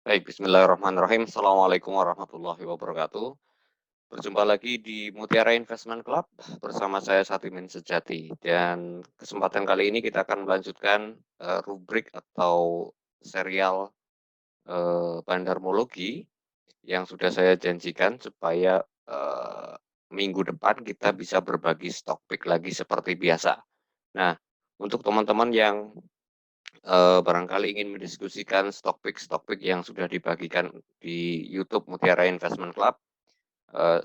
Baik, bismillahirrahmanirrahim. Assalamualaikum warahmatullahi wabarakatuh. Berjumpa lagi di Mutiara Investment Club bersama saya Satimin Sejati. Dan kesempatan kali ini kita akan melanjutkan rubrik atau serial bandarmologi yang sudah saya janjikan supaya minggu depan kita bisa berbagi stock pick lagi seperti biasa. Nah, untuk teman-teman yang barangkali ingin mendiskusikan stock pick yang sudah dibagikan di YouTube Mutiara Investment Club,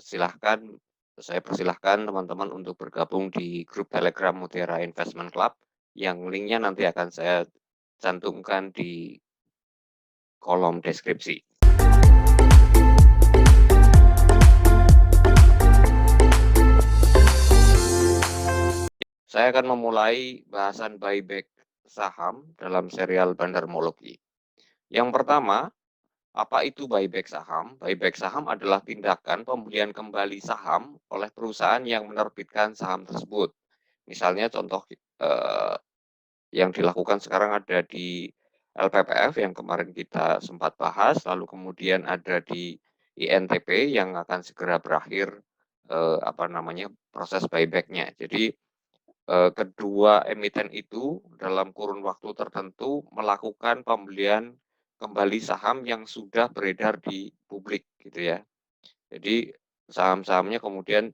silahkan saya persilahkan teman-teman untuk bergabung di grup Telegram Mutiara Investment Club, yang linknya nanti akan saya cantumkan di kolom deskripsi. Saya akan memulai bahasan buyback saham dalam serial bandarmologi. Yang pertama, apa itu buyback saham? Buyback saham adalah tindakan pembelian kembali saham oleh perusahaan yang menerbitkan saham tersebut. Misalnya contoh yang dilakukan sekarang ada di LPPF yang kemarin kita sempat bahas, lalu kemudian ada di INTP yang akan segera berakhir proses buyback-nya. Jadi kedua emiten itu dalam kurun waktu tertentu melakukan pembelian kembali saham yang sudah beredar di publik gitu ya. Jadi saham-sahamnya kemudian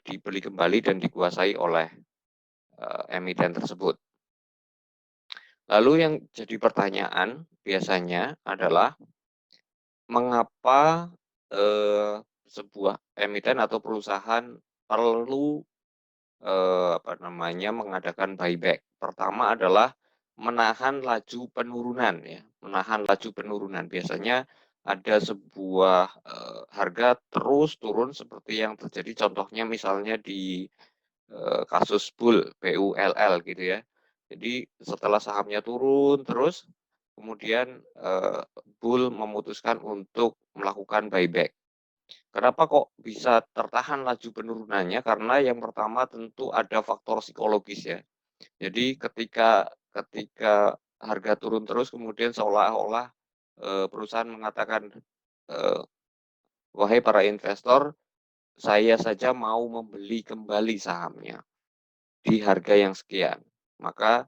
dibeli kembali dan dikuasai oleh emiten tersebut. Lalu yang jadi pertanyaan biasanya adalah mengapa sebuah emiten atau perusahaan perlu mengadakan buyback. Pertama adalah menahan laju penurunan ya, menahan laju penurunan. Biasanya ada sebuah harga terus turun seperti yang terjadi contohnya misalnya di kasus BULL gitu ya. Jadi setelah sahamnya turun terus, kemudian BULL memutuskan untuk melakukan buyback. Kenapa kok bisa tertahan laju penurunannya? Karena yang pertama tentu ada faktor psikologis ya. Jadi ketika ketika harga turun terus kemudian seolah-olah, perusahaan mengatakan, eee, "Wahai para investor, saya saja mau membeli kembali sahamnya di harga yang sekian." Maka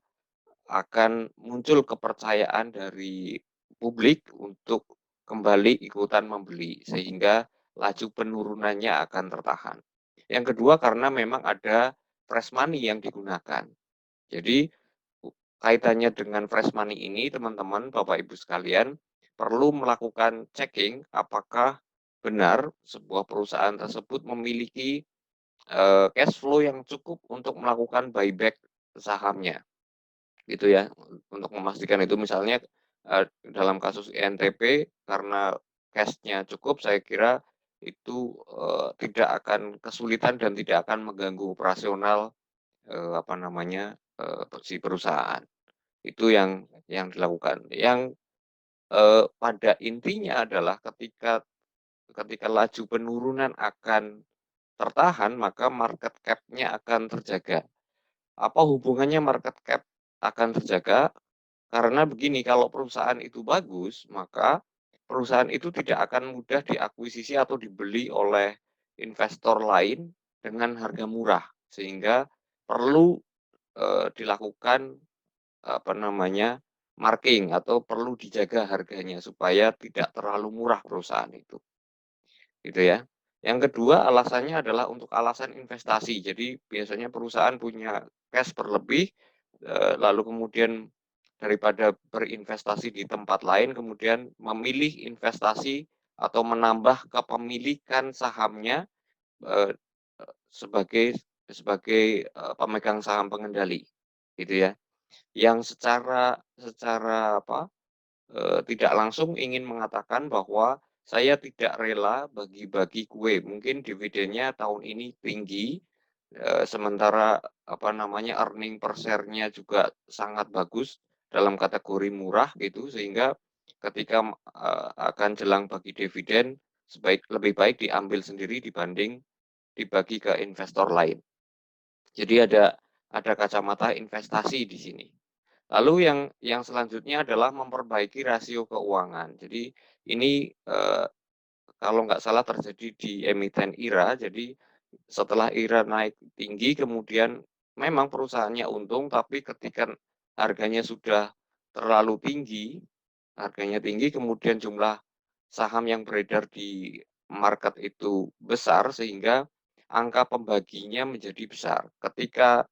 akan muncul kepercayaan dari publik untuk kembali ikutan membeli, sehingga laju penurunannya akan tertahan. Yang kedua karena memang ada fresh money yang digunakan. Jadi kaitannya dengan fresh money ini teman-teman, Bapak Ibu sekalian, perlu melakukan checking apakah benar sebuah perusahaan tersebut memiliki cash flow yang cukup untuk melakukan buyback sahamnya. Gitu ya, untuk memastikan itu misalnya, dalam kasus INTP karena cash-nya cukup saya kira itu, tidak akan kesulitan dan tidak akan mengganggu operasional, si perusahaan. Itu yang dilakukan. Yang, pada intinya adalah ketika ketika laju penurunan akan tertahan, maka market cap-nya akan terjaga. Apa hubungannya market cap akan terjaga? Karena begini, kalau perusahaan itu bagus, maka perusahaan itu tidak akan mudah diakuisisi atau dibeli oleh investor lain dengan harga murah. Sehingga perlu, dilakukan, marking atau perlu dijaga harganya supaya tidak terlalu murah perusahaan itu, gitu ya. Yang kedua alasannya adalah untuk alasan investasi. Jadi biasanya perusahaan punya cash berlebih, lalu kemudian daripada berinvestasi di tempat lain, kemudian memilih investasi atau menambah kepemilikan sahamnya, eee sebagai sebagai, pemegang saham pengendali, gitu ya. Yang secara secara apa, tidak langsung ingin mengatakan bahwa saya tidak rela bagi-bagi kue, mungkin dividennya tahun ini tinggi, sementara earning per share-nya juga sangat bagus dalam kategori murah gitu, sehingga ketika, akan jelang bagi dividen lebih baik diambil sendiri dibanding dibagi ke investor lain. Jadi ada kacamata investasi di sini. Lalu yang selanjutnya adalah memperbaiki rasio keuangan. Jadi ini, kalau nggak salah terjadi di emiten IRA, jadi setelah IRA naik tinggi kemudian memang perusahaannya untung, tapi ketika harganya sudah terlalu tinggi, harganya tinggi kemudian jumlah saham yang beredar di market itu besar sehingga angka pembaginya menjadi besar. Ketika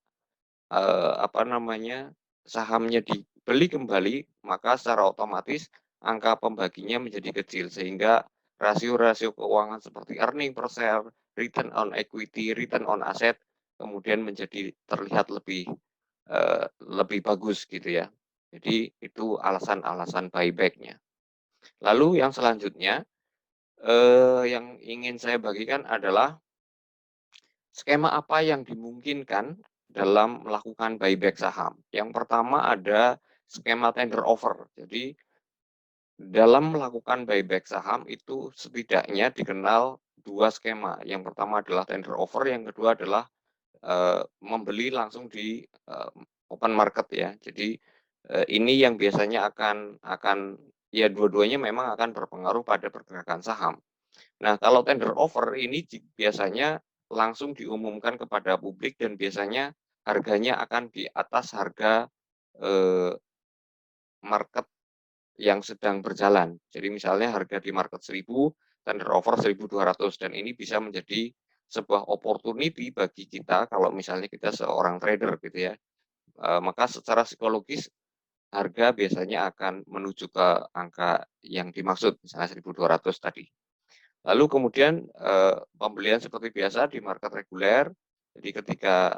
apa namanya, sahamnya dibeli kembali, maka secara otomatis angka pembaginya menjadi kecil, sehingga rasio-rasio keuangan seperti earning per share, return on equity, return on asset, kemudian menjadi terlihat lebih bagus gitu ya. Jadi itu alasan-alasan buyback-nya. Lalu yang selanjutnya, yang ingin saya bagikan adalah skema apa yang dimungkinkan dalam melakukan buyback saham? Yang pertama ada skema tender offer. Jadi dalam melakukan buyback saham itu setidaknya dikenal dua skema. Yang pertama adalah tender offer, yang kedua adalah membeli langsung di open market ya. Jadi ini yang biasanya akan ya dua-duanya memang akan berpengaruh pada pergerakan saham. Nah, kalau tender offer ini biasanya langsung diumumkan kepada publik dan biasanya harganya akan di atas harga, market yang sedang berjalan. Jadi misalnya harga di market 1.000, tender offer 1.200 dan ini bisa menjadi sebuah opportunity bagi kita kalau misalnya kita seorang trader gitu ya. Maka secara psikologis harga biasanya akan menuju ke angka yang dimaksud, misalnya 1.200 tadi. Lalu kemudian, pembelian seperti biasa di market reguler, jadi ketika,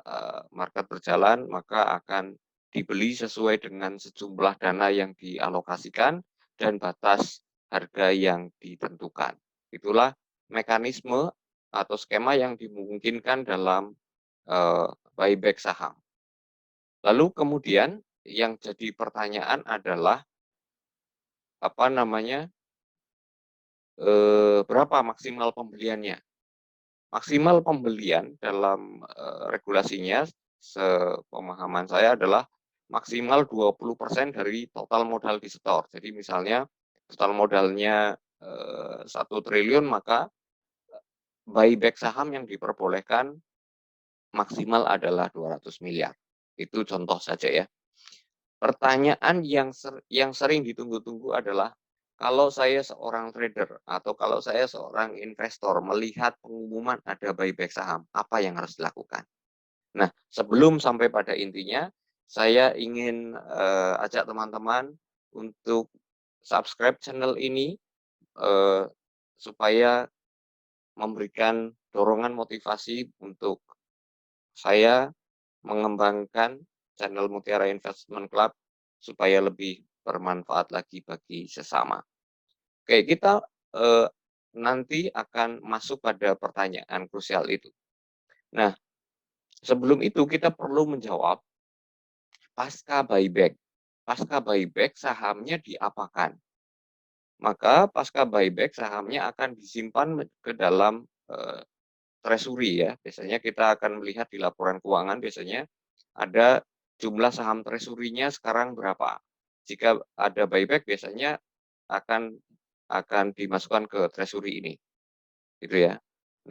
market berjalan maka akan dibeli sesuai dengan sejumlah dana yang dialokasikan dan batas harga yang ditentukan. Itulah mekanisme atau skema yang dimungkinkan dalam, buyback saham. Lalu kemudian yang jadi pertanyaan adalah, apa namanya, berapa maksimal pembeliannya? Maksimal pembelian dalam, regulasinya sepemahaman saya adalah maksimal 20% dari total modal disetor. Jadi misalnya total modalnya, 1 triliun maka buyback saham yang diperbolehkan maksimal adalah 200 miliar. Itu contoh saja ya. Pertanyaan yang sering ditunggu-tunggu adalah, kalau saya seorang trader atau kalau saya seorang investor melihat pengumuman ada buyback saham, apa yang harus dilakukan? Nah, sebelum sampai pada intinya, saya ingin, ajak teman-teman untuk subscribe channel ini, eee, supaya memberikan dorongan motivasi untuk saya mengembangkan channel Mutiara Investment Club supaya lebih bermanfaat lagi bagi sesama. Oke, kita, eee, nanti akan masuk pada pertanyaan krusial itu. Nah, sebelum itu kita perlu menjawab pasca buyback. Pasca buyback sahamnya diapakan? Maka pasca buyback sahamnya akan disimpan ke dalam, treasury ya. Biasanya kita akan melihat di laporan keuangan biasanya ada jumlah saham treasury-nya sekarang berapa. Jika ada buyback biasanya akan akan dimasukkan ke treasury ini, gitu ya.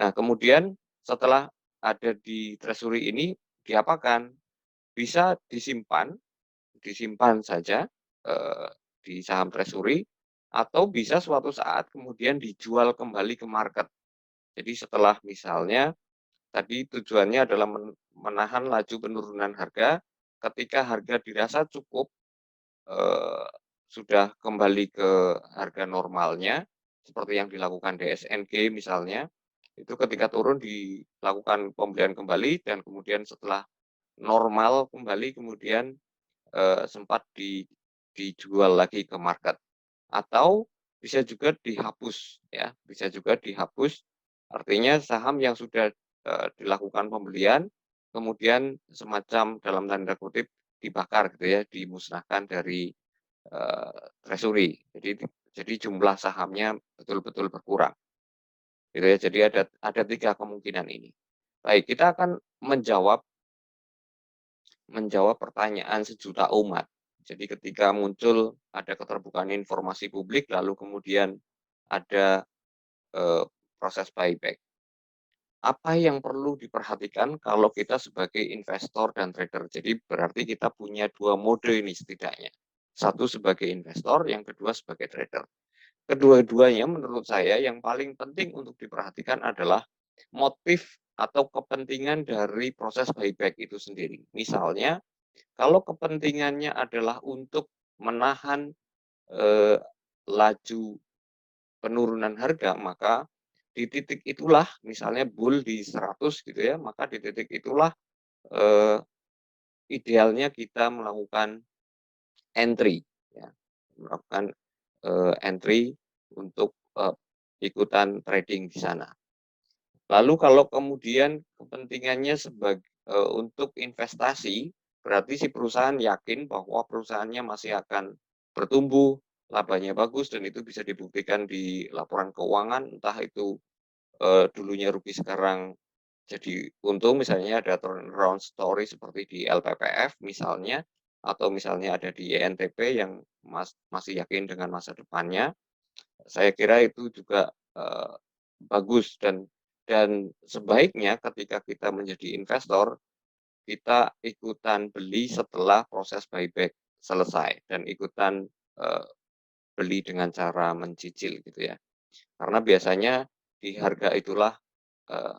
Nah, kemudian setelah ada di treasury ini diapakan? Bisa disimpan, disimpan saja, eee, di saham treasury atau bisa suatu saat kemudian dijual kembali ke market. Jadi setelah misalnya tadi tujuannya adalah menahan laju penurunan harga, ketika harga dirasa cukup, eee, sudah kembali ke harga normalnya, seperti yang dilakukan DSNG misalnya, itu ketika turun dilakukan pembelian kembali dan kemudian setelah normal kembali kemudian, sempat dijual lagi ke market. Atau bisa juga dihapus ya, bisa juga dihapus, artinya saham yang sudah, dilakukan pembelian, kemudian semacam dalam tanda kutip "dibakar" gitu ya, dimusnahkan dari, treasury. Jadi jumlah sahamnya betul-betul berkurang, gitu ya. Jadi ada 3 kemungkinan ini. Baik, kita akan menjawab menjawab pertanyaan sejuta umat. Jadi ketika muncul ada keterbukaan informasi publik, lalu kemudian ada, eee, proses buyback. Apa yang perlu diperhatikan kalau kita sebagai investor dan trader? Jadi berarti kita punya 2 mode ini setidaknya. Satu sebagai investor, yang kedua sebagai trader. Kedua-duanya menurut saya yang paling penting untuk diperhatikan adalah motif atau kepentingan dari proses buyback itu sendiri. Misalnya, kalau kepentingannya adalah untuk menahan, eee, laju penurunan harga, maka di titik itulah misalnya bull di 100 gitu ya, maka di titik itulah, eee, idealnya kita melakukan entry ya, melakukan, entry untuk, ikutan trading di sana. Lalu kalau kemudian kepentingannya untuk investasi, berarti si perusahaan yakin bahwa perusahaannya masih akan bertumbuh, labanya bagus dan itu bisa dibuktikan di laporan keuangan, entah itu, dulunya rugi sekarang jadi untung, misalnya ada turnaround story seperti di LPPF misalnya, atau misalnya ada di ENTP yang masih yakin dengan masa depannya. Saya kira itu juga, bagus dan sebaiknya ketika kita menjadi investor, kita ikutan beli setelah proses buyback selesai dan ikutan, eee, beli dengan cara mencicil gitu ya. Karena biasanya di harga itulah,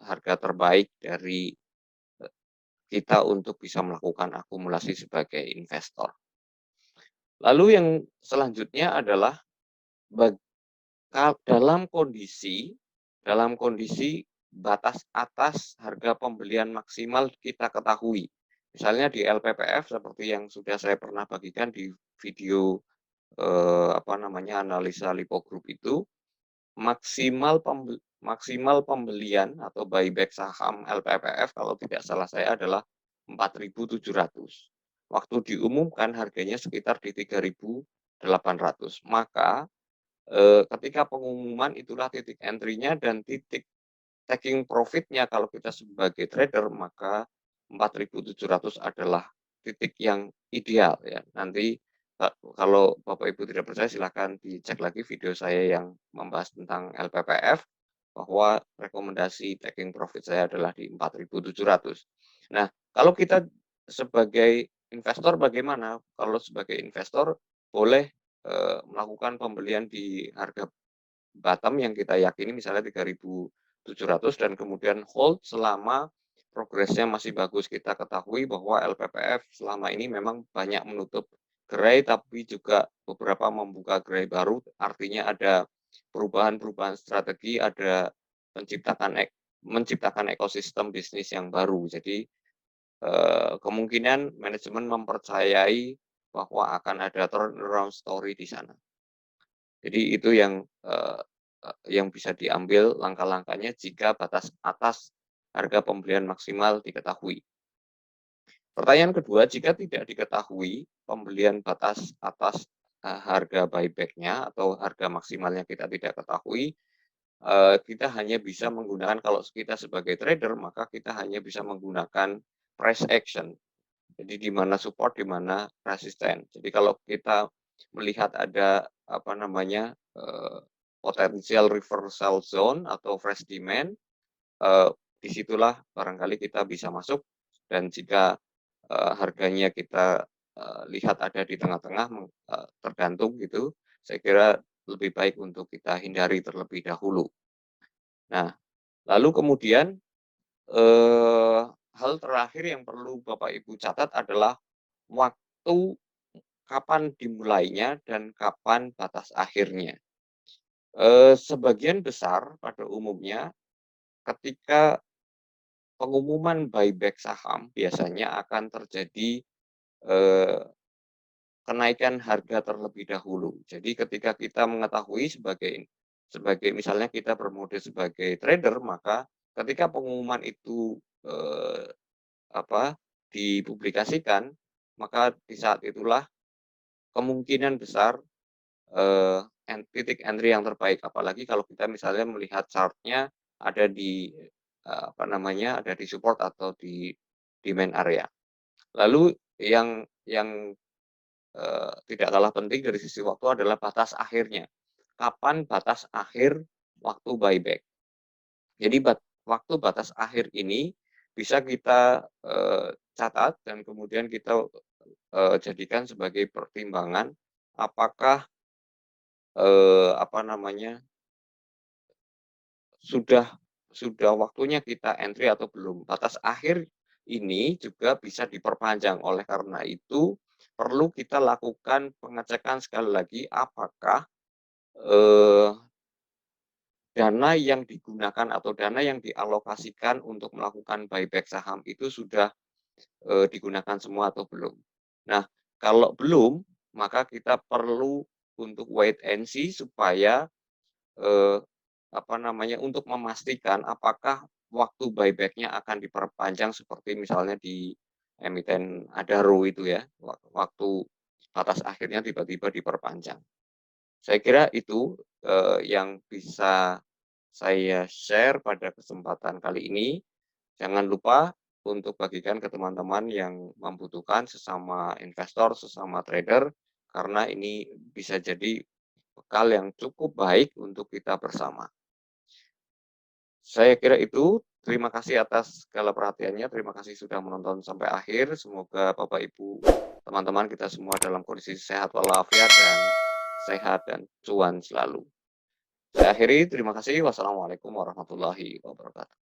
harga terbaik dari, kita untuk bisa melakukan akumulasi sebagai investor. Lalu yang selanjutnya adalah bag dalam kondisi batas atas harga pembelian maksimal kita ketahui. Misalnya di LPPF seperti yang sudah saya pernah bagikan di video, apa namanya, analisa Lipo Group itu, maksimal pembelian atau buyback saham LPPF kalau tidak salah saya adalah 4.700. Waktu diumumkan harganya sekitar di 3.800. Maka ketika pengumuman itulah titik entry-nya dan titik taking profit-nya kalau kita sebagai trader, maka 4.700 adalah titik yang ideal ya. Nanti kalau Bapak Ibu tidak percaya silahkan dicek lagi video saya yang membahas tentang LPPF, bahwa rekomendasi taking profit saya adalah di 4.700. Nah, kalau kita sebagai investor bagaimana? Kalau sebagai investor boleh, melakukan pembelian di harga bottom yang kita yakini misalnya 3.700 dan kemudian hold selama progresnya masih bagus. Kita ketahui bahwa LPPF selama ini memang banyak menutup gerai, tapi juga beberapa membuka gerai baru, artinya ada perubahan-perubahan strategi, ada menciptakan ekosistem bisnis yang baru. Jadi, kemungkinan manajemen mempercayai bahwa akan ada turnaround story di sana. Jadi itu yang bisa diambil langkah-langkahnya jika batas atas harga pembelian maksimal diketahui. Pertanyaan kedua, jika tidak diketahui pembelian batas atas, harga buyback-nya atau harga maksimalnya kita tidak ketahui, kita hanya bisa menggunakan kalau kita sebagai trader, maka kita hanya bisa menggunakan price action. Jadi di mana support, di mana resisten. Jadi kalau kita melihat ada, apa namanya, potensial reversal zone atau fresh demand, eee, di barangkali kita bisa masuk dan jika, harganya kita, lihat ada di tengah-tengah tergantung gitu, saya kira lebih baik untuk kita hindari terlebih dahulu. Nah, lalu kemudian, hal terakhir yang perlu Bapak Ibu catat adalah waktu kapan dimulainya dan kapan batas akhirnya. Sebagian besar pada umumnya ketika pengumuman buyback saham biasanya akan terjadi, eee, kenaikan harga terlebih dahulu. Jadi ketika kita mengetahui sebagai misalnya kita bermode sebagai trader, maka ketika pengumuman itu, dipublikasikan, maka di saat itulah kemungkinan besar, titik entry yang terbaik. Apalagi kalau kita misalnya melihat chart-nya ada di, ada di support atau di demand area. Lalu yang tidak kalah penting dari sisi waktu adalah batas akhirnya. Kapan batas akhir waktu buyback? Jadi waktu batas akhir ini bisa kita, catat dan kemudian kita, jadikan sebagai pertimbangan apakah, apa namanya, sudah sudah waktunya kita entry atau belum. Batas akhir ini juga bisa diperpanjang. Oleh karena itu, perlu kita lakukan pengecekan sekali lagi apakah, eee, dana yang digunakan atau dana yang dialokasikan untuk melakukan buyback saham itu sudah, digunakan semua atau belum. Nah, kalau belum, maka kita perlu untuk wait and see supaya, eee, apa namanya, untuk memastikan apakah waktu buyback-nya akan diperpanjang seperti misalnya di emiten Adaro itu ya, waktu batas akhirnya tiba-tiba diperpanjang. Saya kira itu, yang bisa saya share pada kesempatan kali ini. Jangan lupa untuk bagikan ke teman-teman yang membutuhkan sesama investor, sesama trader, karena ini bisa jadi bekal yang cukup baik untuk kita bersama. Saya kira itu. Terima kasih atas segala perhatiannya. Terima kasih sudah menonton sampai akhir. Semoga Bapak Ibu, teman-teman kita semua dalam kondisi sehat walafiat dan sehat dan cuan selalu. Saya akhiri. Terima kasih. Wassalamualaikum warahmatullahi wabarakatuh.